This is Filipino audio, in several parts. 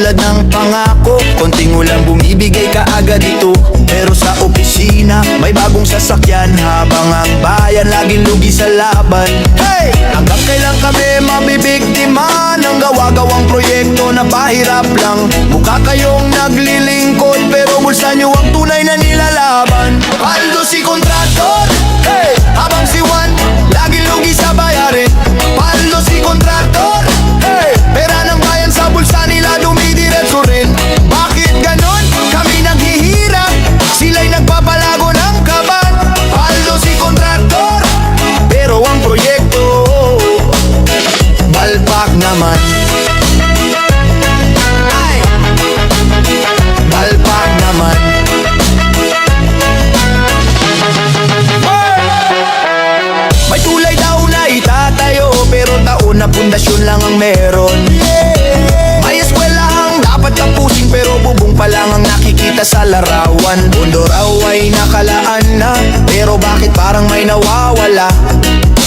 tulad ng pangako, konting ulang bumibigay ka agad ito. Pero sa opisina, may bagong sasakyan, habang ang bayan laging lugi sa laban. Hey! Hanggang kailan kami mabibiktima ng gawa-gawang proyekto na pahirap lang? Mukha kayong naglilingkod, pero bulsa nyo ang tunay na nilalaban. Paldo si kontraktor, hey! Habang si Juan, laging lugi sa bayarin. Paldo si kontraktor, hey! Pera ng bayan sa bulsa nila dumidiretso rin. Bakit ganon? Kami naghihirap, sila'y nagpapalago ng kaban. Paldo si kontraktor, pero ang proyekto balpak naman. Ay! Balpak naman. May tulay daw na itatayo, pero taon na pundasyon lang ang meron. May eskwelahang dapat tapusin, pero bubong pa lang ang nakikita sa larawan. Mundo raw ay nakalaan na, pero bakit parang may nawawala?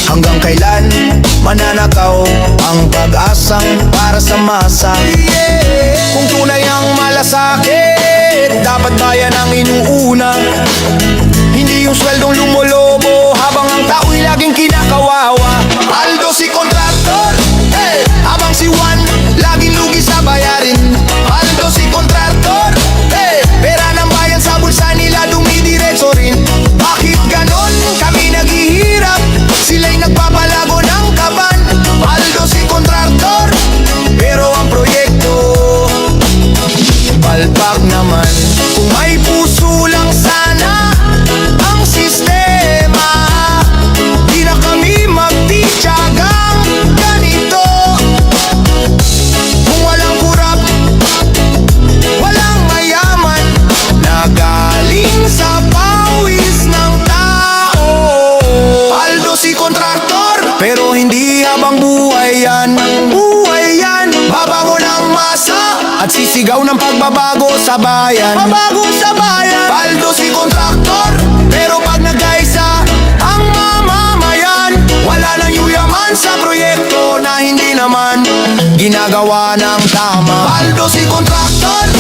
Hanggang kailan mananakaw ang pag-asang para sa masa? Kung tunay ang malasakit, dapat bayan ang inuuna, hindi yung sweldong lumolobo habang ang tao'y laging kinakawawa. Aldo si kontraktor, hey! Habang si Juan, laging lugi sa bayarin. Aldo si kontraktor, hey! Pera ng bayan sa bulsa nila dumidiretso rin. Bakit ganon? Kami naghihirap, sila'y nagpapalago ng kaban. Aldo si kontraktor, pero ang proyekto palpak naman. Kung may puso lang sana ang sistema, di na kami magtitiyagang ganito. Kung walang kurap, walang mayaman na galing sa pawis ng tao. Paldo si kontraktor, pero hindi habang buhay yan. Buhay yan, babango ng masa at sisigaw ng pagbabago sa bayan. Pabago sa bayan. Paldo si kontraktor, pero pag nagkaisa ang mamamayan, wala nang yuyaman sa proyekto na hindi naman ginagawa ng tama. Paldo si kontraktor,